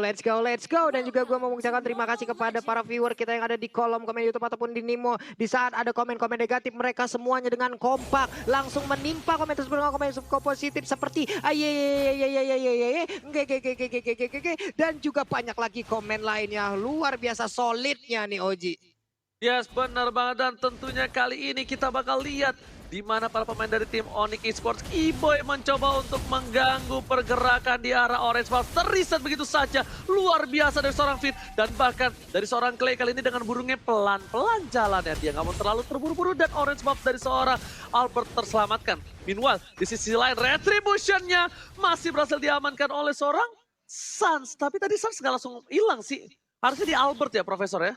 let's go, let's go. Dan juga gue mau mengucapkan terima kasih kepada para viewer kita yang ada di kolom komen YouTube ataupun di Nimo. Di saat ada komen-komen negatif, mereka semuanya dengan kompak langsung menimpa komen tersebut dengan komen positif seperti dan juga banyak lagi komen lainnya. Luar biasa solidnya nih Oji. Yes, benar banget, dan tentunya kali ini kita bakal lihat di mana para pemain dari tim Onyx Esports Kiboy mencoba untuk mengganggu pergerakan di arah Orange Buff. Terreset begitu saja, luar biasa dari seorang Fit, dan bahkan dari seorang Clay kali ini dengan burungnya pelan-pelan jalannya. Dia nggak mau terlalu terburu-buru, dan Orange Buff dari seorang Albert terselamatkan. Meanwhile, di sisi lain Retribution-nya masih berhasil diamankan oleh seorang Suns. Tapi tadi Suns nggak langsung hilang sih. Harusnya di Albert ya, Profesor ya?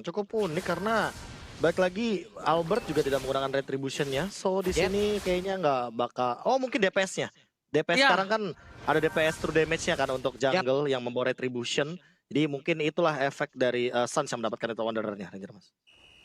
Cukup unik karena baik lagi Albert juga tidak menggunakan retribution-nya. So di sini kayaknya nggak bakal. Oh mungkin DPS-nya. DPS sekarang kan ada DPS true damage-nya kan untuk jungle yang membawa retribution. Jadi mungkin itulah efek dari Suns yang mendapatkan itu Wanderer-nya, Ranger Mas.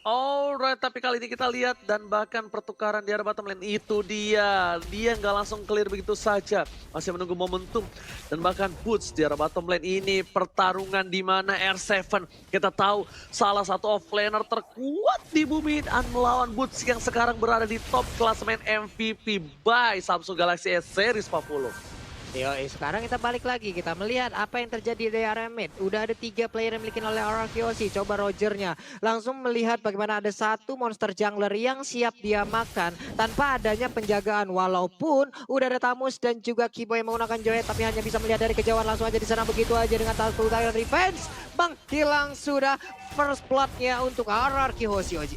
Alright, tapi kali ini kita lihat dan bahkan pertukaran di arah bottom lane itu dia nggak langsung clear begitu saja, masih menunggu momentum. Dan bahkan Boots di arah bottom lane ini pertarungan di mana R7 kita tahu salah satu offlaner terkuat di bumi dan melawan Boots yang sekarang berada di top klasemen MVP by Samsung Galaxy S Series 40. Yoi, sekarang kita balik lagi, kita melihat apa yang terjadi di area mid. Udah ada 3 player yang dimiliki oleh Arkeosi. Coba Rogernya langsung melihat bagaimana ada satu monster jungler yang siap dia makan tanpa adanya penjagaan. Walaupun udah ada Tamus dan juga Kiboy yang menggunakan Joy, tapi hanya bisa melihat dari kejauhan, langsung aja diserang begitu aja dengan satu Tiger Revenge. Menghilang sudah first blood-nya untuk Arkeosi, Oji.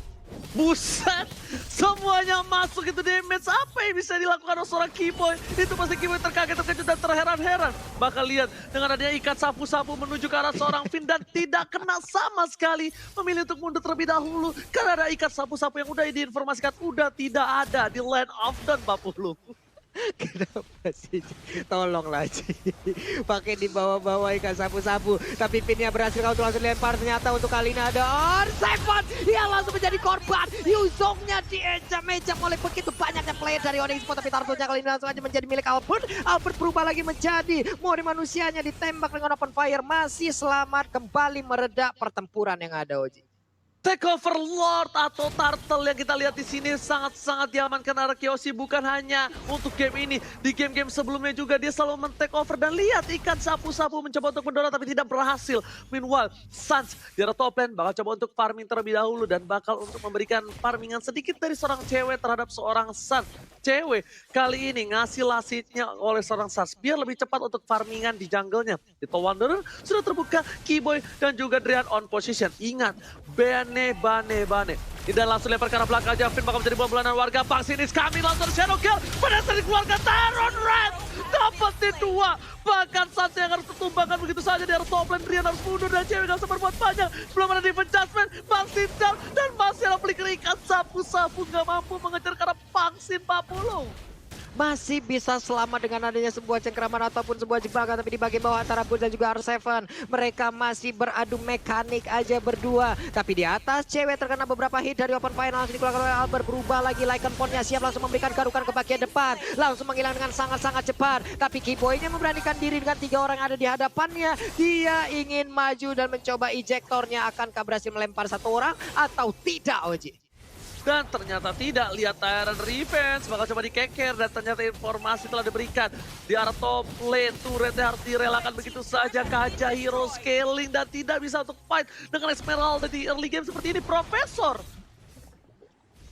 Buset, semuanya masuk itu damage. Apa yang bisa dilakukan oleh seorang Kiboy? Itu pasti Kiboy terkaget, terkejut, dan terheran-heran. Bahkan lihat dengan adanya ikat sapu-sapu menuju ke arah seorang Finn dan tidak kena sama sekali. Memilih untuk mundur terlebih dahulu karena ada ikat sapu-sapu yang udah diinformasikan udah tidak ada di Land of Dawn 40. Kenapa sih? Tolonglah Ci. Pakai di bawah-bawah ikan sapu-sapu. Tapi pinnya berhasil untuk langsung dilempar. Ternyata untuk kali ini ada R7 yang langsung menjadi korban. Yuzongnya diejam-ejam oleh begitu banyaknya player dari Onyx Esports. Tapi Tartunya kali ini langsung aja menjadi milik Albert. Albert berubah lagi menjadi mode manusianya, ditembak dengan open fire. Masih selamat, kembali meredak pertempuran yang ada, Oji. Takeover Lord atau Turtle yang kita lihat di sini sangat-sangat diamankan Arkeosi, bukan hanya untuk game ini. Di game-game sebelumnya juga dia selalu men-takeover, dan lihat ikan sapu-sapu mencoba untuk mendorong tapi tidak berhasil. Meanwhile, Suns di arah top lane bakal coba untuk farming terlebih dahulu dan bakal untuk memberikan farmingan sedikit dari seorang cewek terhadap seorang Suns. Cewek kali ini ngasih lasitnya oleh seorang Suns biar lebih cepat untuk farmingan di jungle-nya. Di Wanderer sudah terbuka, Kiboy dan juga Drian on position. Ingat, Bane. Tidak langsung lempar ke arah belakang aja. Finn bakal menjadi bulan-bulanan warga. Vaksin is kami langsung Shadow Kill. Berhasil dikeluarkan Taron Red. Dapetin 2. Bahkan Sansa yang harus tertumbangkan begitu saja di arah top lane. Rian harus mundur dan cewek gak bisa berbuat banyak. Belum ada defense adjustment. Vaksin down. Dan masih ada flicker ikan sapu-sapu. Gak mampu mengejar ke arah vaksin 40. Masih bisa selamat dengan adanya sebuah cengkraman ataupun sebuah jebakan, tapi di bagian bawah antara Boots dan juga R7 mereka masih beradu mekanik aja berdua. Tapi di atas cewek terkena beberapa hit dari open fire, langsung dikeluarkan oleh Albert. Berubah lagi Lycan Pond-nya, siap langsung memberikan garukan ke bagian depan, langsung menghilang dengan sangat-sangat cepat. Tapi Kiboy-nya memberanikan diri dengan 3 orang yang ada di hadapannya. Dia ingin maju dan mencoba ejektornya. Akankah berhasil melempar 1 orang atau tidak, Oji? Dan ternyata tidak, lihat Tyrant Revenge bakal coba dikeker, dan ternyata informasi telah diberikan di arah top lane. Turretnya harus direlakan begitu saja, Kaja hero scaling dan tidak bisa untuk fight dengan Esmeralda di early game seperti ini, Profesor.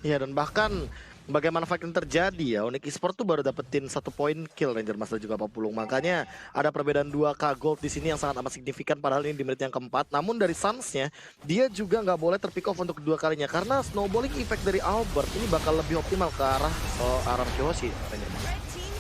Iya, dan bahkan bagaimana fight yang terjadi ya, Onyx Esports tuh baru dapetin 1 poin kill Ranger Mas dan juga Papulung. Makanya ada perbedaan 2k gold di sini yang sangat amat signifikan, padahal ini di menit yang keempat. Namun dari Suns-nya, dia juga nggak boleh terpick off untuk kedua kalinya karena snowballing effect dari Albert ini bakal lebih optimal ke arah Arkeosi, Ranger Mas.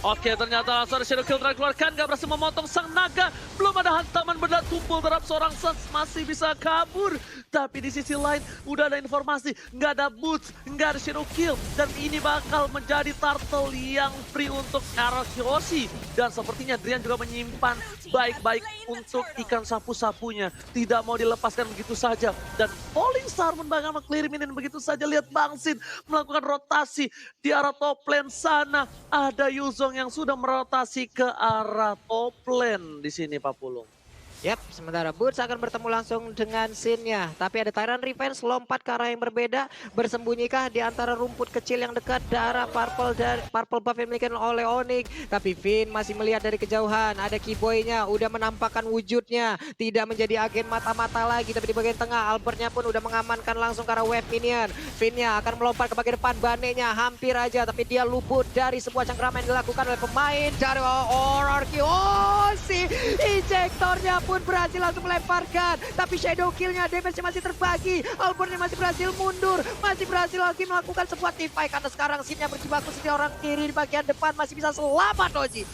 Oke, ternyata langsung ada Shadow Kill dikeluarkan, gak berhasil memotong sang naga. Belum ada hantaman benda tumpul terhadap seorang Suns, masih bisa kabur. Tapi di sisi lain udah ada informasi, nggak ada boots, nggak ada shadow kill. Dan ini bakal menjadi turtle yang free untuk Arakeoshi. Dan sepertinya Drian juga menyimpan baik-baik untuk ikan sapu-sapunya. Tidak mau dilepaskan begitu saja. Dan Falling Star pun bakal meng-clear minion begitu saja. Lihat Bang Sin melakukan rotasi di arah top lane sana. Ada Yuzong yang sudah merotasi ke arah top lane di sini Pak Pulung. Yap, sementara Boots akan bertemu langsung dengan Sin-nya. Tapi ada Tyrant Revenge lompat ke arah yang berbeda. Bersembunyiikah di antara rumput kecil yang dekat darah purple buff yang dimiliki oleh Onyx. Tapi Finn masih melihat dari kejauhan. Ada Keyboy-nya udah menampakkan wujudnya. Tidak menjadi agen mata-mata lagi. Tapi di bagian tengah Albertnya pun udah mengamankan langsung ke arah wave minion. Finn-nya akan melompat ke bagian depan. Bane-nya hampir aja. Tapi dia luput dari sebuah cengkraman yang dilakukan oleh pemain dari Arakeoshi. Injektornya pun berhasil langsung melemparkan, tapi shadow killnya damage masih terbagi. Albertnya masih berhasil mundur, masih berhasil lagi melakukan sebuah teamfight karena sekarang Sin-nya berjibaku sendiri orang kiri di bagian depan masih bisa selamat Oji.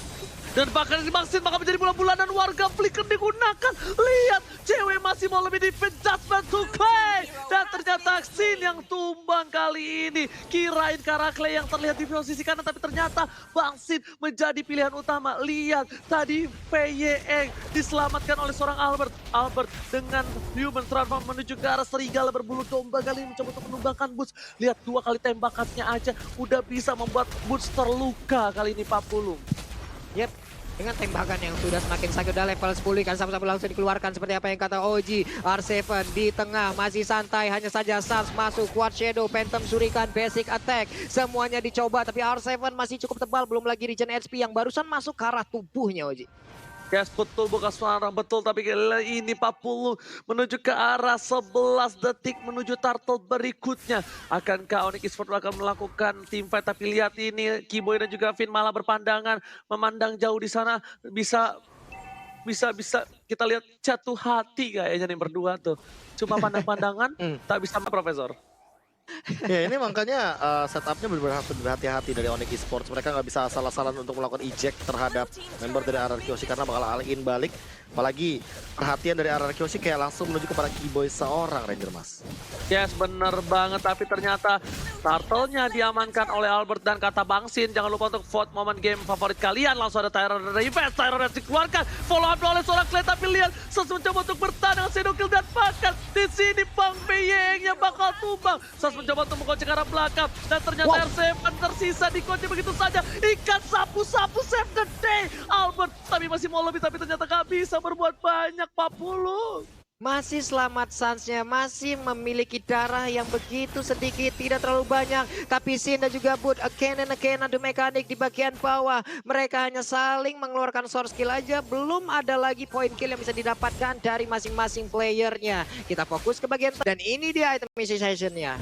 Dan bahkan di Sin bakal menjadi bola-bola dan warga flicker digunakan. Lihat, cewek masih mau lebih defense judgment to Clay. Dan ternyata Sin yang tumbang kali ini. Kirain Karakle yang terlihat di posisi kanan, tapi ternyata Bang Sin menjadi pilihan utama. Lihat, tadi PYE diselamatkan oleh seorang Albert. Albert dengan human transform menuju ke arah serigala berbulu domba kali ini mencoba untuk menumbangkan Boots. Lihat, 2 kali tembakannya aja udah bisa membuat Boots terluka kali ini Pak Pulung. Yep, dengan tembakan yang sudah semakin sakit, udah level 10 kan sama-sama langsung dikeluarkan seperti apa yang kata Oji. R7 di tengah masih santai, hanya saja Sars masuk, Quad Shadow, Phantom Shuriken, Basic Attack. Semuanya dicoba tapi R7 masih cukup tebal, belum lagi regen HP yang barusan masuk ke arah tubuhnya Oji. Yes, betul bukan suara betul, tapi ini 40 menuju ke arah 11 detik menuju turtle berikutnya. Akankah Onyx Esports akan melakukan teamfight, tapi lihat ini Keyboy dan juga Finn malah berpandangan, memandang jauh di sana. Bisa kita lihat jatuh hati kayaknya nih berdua tuh. Cuma pandang-pandangan, tak bisa Profesor. Ya ini makanya setupnya benar-benar harus berhati-hati dari Onyx Esports. Mereka nggak bisa asal-asalan untuk melakukan eject terhadap member dari Arakeoshi karena bakal all-in balik. Apalagi perhatian dari Arakeoshi kayak langsung menuju kepada Keyboy seorang Ranger Mas. Yes, bener banget. Tapi ternyata turtle-nya diamankan oleh Albert dan kata Bang Sin. Jangan lupa untuk vote momen game favorit kalian. Langsung ada Tyrant Revenge. Tyrant dikeluarkan. Follow up oleh seorang Clay. Tapi lihat, Sas mencoba untuk bertahan dengan shadow kill dan bahkan di sini Bang Beyengnya bakal tumbang. Sas mencoba untuk mengkocek arah belakang. Dan ternyata R7 tersisa dikocek begitu saja. Ikan sapu-sapu save the day. Albert tapi masih mau lebih. Tapi ternyata gak bisa berbuat banyak 40. Masih selamat Suns-nya, masih memiliki darah yang begitu sedikit, tidak terlalu banyak. Tapi Sin dan juga Boot, again adu mekanik di bagian bawah. Mereka hanya saling mengeluarkan source kill aja, belum ada lagi point kill yang bisa didapatkan dari masing-masing playernya. Kita fokus ke bagian dan ini dia itemization-nya.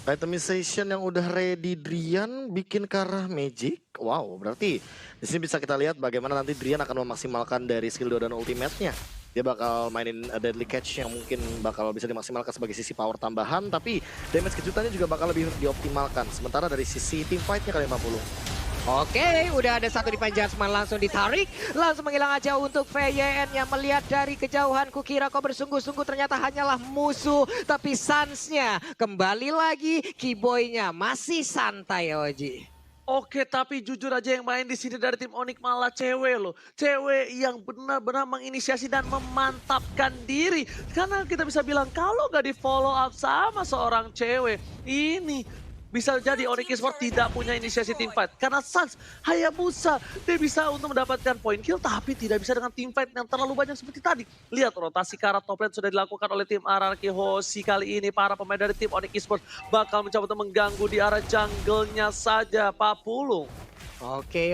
Itemization yang udah ready Drian bikin ke arah Magic. Wow, berarti di sini bisa kita lihat bagaimana nanti Drian akan memaksimalkan dari skill 2 dan ultimate-nya. Dia bakal mainin Deadly Catch yang mungkin bakal bisa dimaksimalkan sebagai sisi power tambahan, tapi damage kejutannya juga bakal lebih dioptimalkan. Sementara dari sisi team fight-nya kali 50. Oke, udah ada satu di Panjasman langsung ditarik. Langsung menghilang aja untuk VYN yang melihat dari kejauhan. Kukira kau bersungguh-sungguh, ternyata hanyalah musuh. Tapi Suns-nya kembali lagi, Keyboy-nya masih santai Oji. Oke, tapi jujur aja yang main di sini dari tim Onyx malah cewek loh. Cewek yang benar-benar menginisiasi dan memantapkan diri. Karena kita bisa bilang kalau gak di follow up sama seorang cewek, ini bisa jadi Onyx Esports tidak punya inisiasi teamfight. Karena Suns, Hayabusa, dia bisa untuk mendapatkan point kill, tapi tidak bisa dengan teamfight yang terlalu banyak seperti tadi. Lihat rotasi ke arah top lane sudah dilakukan oleh tim Arakeoshi kali ini. Para pemain dari tim Onyx Esports bakal mencoba untuk mengganggu di arah jungle-nya saja, Pak Pulung. Oke.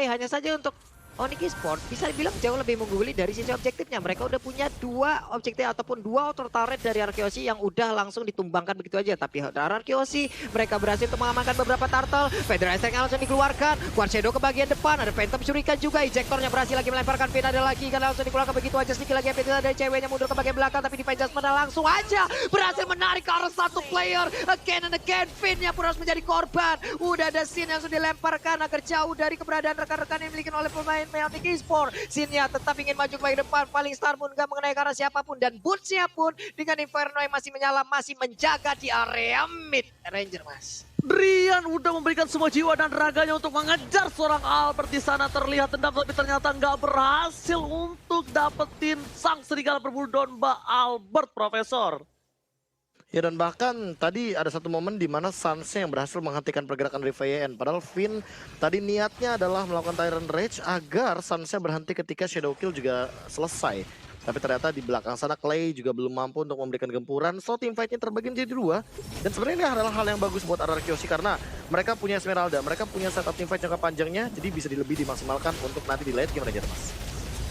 Hanya saja untuk Onyx Esports bisa dibilang jauh lebih mengungguli dari sisi objektifnya. Mereka udah punya 2 objektif ataupun 2 auto turret dari Arakeoshi yang udah langsung ditumbangkan begitu aja. Tapi dari Arakeoshi mereka berhasil untuk mengamankan beberapa turtle. Federal Strike langsung dikeluarkan. Quad Shadow ke bagian depan. Ada Phantom Shuriken juga. Ejectornya berhasil lagi melemparkan Finn. Ada lagi kan langsung dikeluarkan begitu aja. Sedikit lagi dari ceweknya mundur ke bagian belakang. Tapi di Panjasman langsung aja berhasil menarik ke arah satu player. Again and again Finn-nya pun harus menjadi korban. Udah ada Sin yang sudah dilemparkan agar jauh dari keberadaan rekan-rekan yang dimiliki oleh pemain pemain Onyx Esports. Sinnya tetap ingin maju ke depan, paling Star pun gak mengenai ke arah siapapun. Dan Bootsnya pun dengan Inferno yang masih menyala, masih menjaga di area mid Ranger, Mas. Drian udah memberikan semua jiwa dan raganya untuk mengejar seorang Albert di sana, terlihat dendam tapi ternyata nggak berhasil untuk dapetin sang serigala berbulu domba Albert, Profesor. Ya, dan bahkan tadi ada satu momen di mana Sansnya yang berhasil menghentikan pergerakan Riven. Padahal Finn tadi niatnya adalah melakukan Tyrant Rage agar Sansnya berhenti ketika Shadow Kill juga selesai. Tapi ternyata di belakang sana Clay juga belum mampu untuk memberikan gempuran. So team fight-nya terbagi menjadi dua. Dan sebenarnya ini adalah hal yang bagus buat RRQC karena mereka punya Esmeralda, mereka punya setup team fight jangka panjangnya. Jadi bisa lebih dimaksimalkan untuk nanti di late game Ranger, Mas.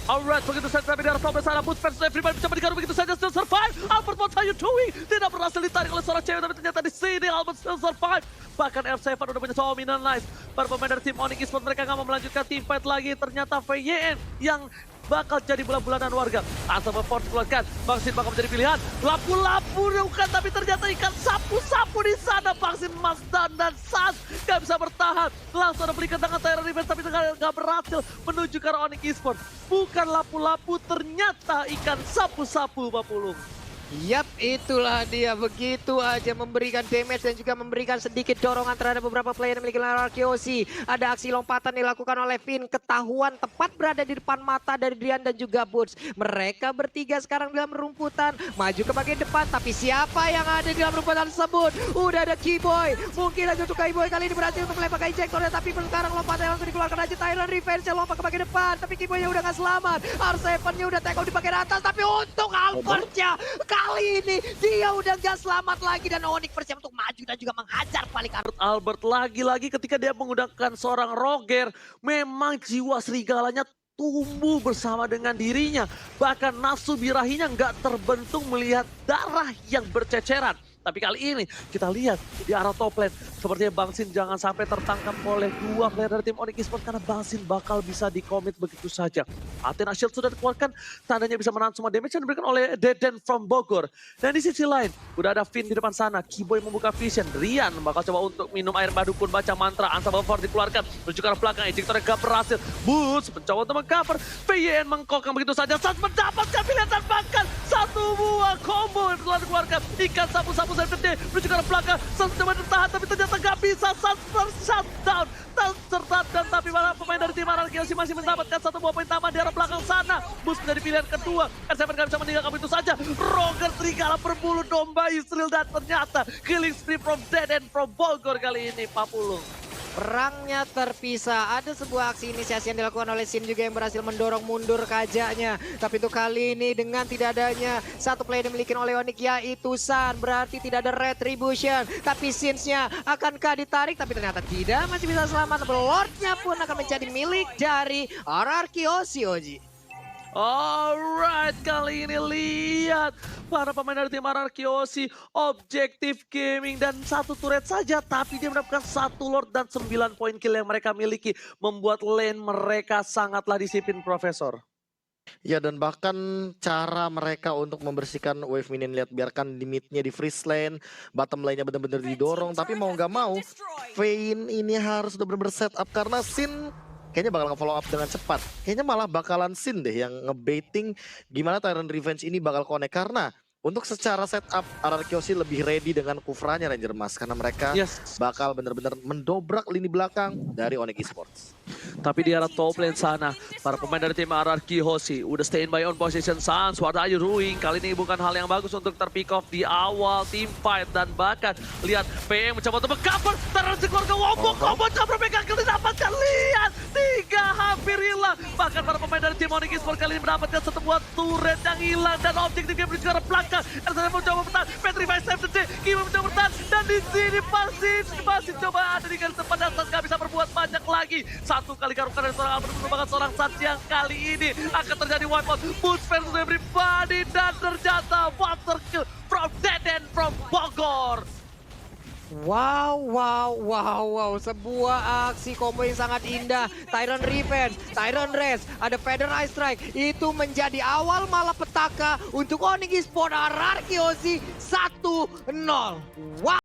Alright, begitu saja tapi dari top sana Boots fans everybody bisa digaruk begitu saja, still survive. Albert, what are you doing? Tidak berhasil ditarik oleh seorang cewek tapi ternyata di sini Albert still survive. Bahkan F7 udah punya dominan life. Para pemain dari tim Onyx Esports mereka nggak mau melanjutkan team fight lagi. Ternyata VYN yang bakal jadi bulan-bulanan warga. Asal Force keluarkan, Bangsin bakal menjadi pilihan. Lapu-lapu bukan, tapi ternyata ikan sapu-sapu di sana. Bangsin, Mazdan dan Sas gak bisa bertahan. Langsung ada belikan tangan Tyrant Revenge tapi gak berhasil menuju ke arah Onyx Esports. Bukan lapu-lapu, ternyata ikan sapu-sapu, Pak Pulung. Yap, itulah dia, begitu aja memberikan damage dan juga memberikan sedikit dorongan terhadap beberapa player yang memiliki RRQC. Ada aksi lompatan dilakukan oleh Finn, ketahuan tepat berada di depan mata dari Drian dan juga Boots. Mereka bertiga sekarang dalam rumputan, maju ke bagian depan, tapi siapa yang ada di dalam rumputan tersebut? Udah ada Keyboy, mungkin aja untuk Keyboy kali ini berhasil untuk melempar injektornya, tapi sekarang lompatan langsung dikeluarkan aja Tyrant Revenge yang lompat ke bagian depan, tapi Keyboy-nya udah gak selamat. R7-nya udah take out di bagian atas, tapi untuk Albert-nya kali ini dia udah gak selamat lagi dan Onyx bersiap untuk maju dan juga menghajar balik Albert lagi-lagi ketika dia menggunakan seorang Roger, memang jiwa serigalanya tumbuh bersama dengan dirinya. Bahkan nafsu birahinya nggak terbentuk melihat darah yang berceceran. Tapi kali ini kita lihat di arah top lane, sepertinya Bangsin jangan sampai tertangkap oleh dua player dari tim Onyx Esports karena Bangsin bakal bisa di-commit begitu saja. Athena Shield sudah dikeluarkan, tandanya bisa menahan semua damage yang diberikan oleh Deden from Bogor. Dan di sisi lain, udah ada Finn di depan sana, Keyboy membuka vision, Rian bakal coba untuk minum air madu pun baca mantra, Unstoppable Force dikeluarkan, menuju ke arah belakang, ejectornya gak berhasil. Boots mencoba untuk meng-cover, VYN mengkokang begitu saja, saat mendapatkan pilihan dan bahkan satu buah combo yang telah dikeluarkan, ikan sapu-sapu saya gede, menuju ke arah belakang, Sans coba bertahan tapi ternyata gak bisa, Sans shutdown, tersertat dan tapi malah pemain dari tim RRQC masih mendapatkan satu buah poin tambahan di arah belakang sana. Boost menjadi pilihan kedua, R7 gak bisa meninggalkan itu saja, Roger serigala berbulu domba Yusril dan ternyata killing spree from Dead and from Bogor kali ini, Pak Pulung. Perangnya terpisah, ada sebuah aksi inisiasi yang dilakukan oleh Sin juga yang berhasil mendorong mundur kajaknya. Tapi untuk kali ini dengan tidak adanya satu player yang dimiliki oleh Onyx yaitu San, berarti tidak ada retribution. Tapi Sinsnya akankah ditarik? Tapi ternyata tidak, masih bisa selamat. Lordnya pun akan menjadi milik dari RRQC, Oji. Alright, kali ini lihat para pemain dari tim RRQC, Objective Gaming dan satu turret saja, tapi dia mendapatkan satu Lord dan 9 poin kill yang mereka miliki, membuat lane mereka sangatlah disiplin, Profesor. Ya, dan bahkan cara mereka untuk membersihkan wave minion, lihat biarkan di mid-nya di freeze lane, bottom lane-nya benar-benar didorong, tapi mau nggak mau Vayne ini harus benar-benar set up karena Sin kayaknya bakal nge-follow up dengan cepat. Kayaknya malah bakalan Sin deh yang ngebaiting gimana Tyrant Revenge ini bakal connect. Karena untuk secara setup RRQC lebih ready dengan kufranya Ranger Mas. Karena mereka bakal benar-benar mendobrak lini belakang dari Onyx Esports. Tapi di arah top lane sana, para pemain dari tim RRQC udah stay in by on position. Sans, what are you doing? Kali ini bukan hal yang bagus untuk terpick off di awal team fight. Dan bahkan lihat PM mencoba untuk meng-cover, terus keluarga Wombok, combo cover pegang kill didapatkan. Lihat, 3 hampir hilang. Bahkan para pemain dari tim Onyx Esports kali ini mendapatkan satu buah turret yang hilang. Dan objektif game menuju ke arah belakang. Ersana mencoba bertahan, Petrify save the day, Kimo mencoba bertahan. Dan di sini masih coba ada di garis depan dan Sans gak bisa berbuat banyak lagi. Satu kali garukan dari seorang Albert merupakan seorang Sans yang kali ini akan terjadi wipe out. Boots versus everybody dan ternyata water kill from Dead and from Bogor. Wow, sebuah aksi combo yang sangat indah. Tyrant Revenge, Tyrant Rest, ada Feather Ice Strike. Itu menjadi awal malapetaka untuk Onyx Esports RRQC 1-0. Wow.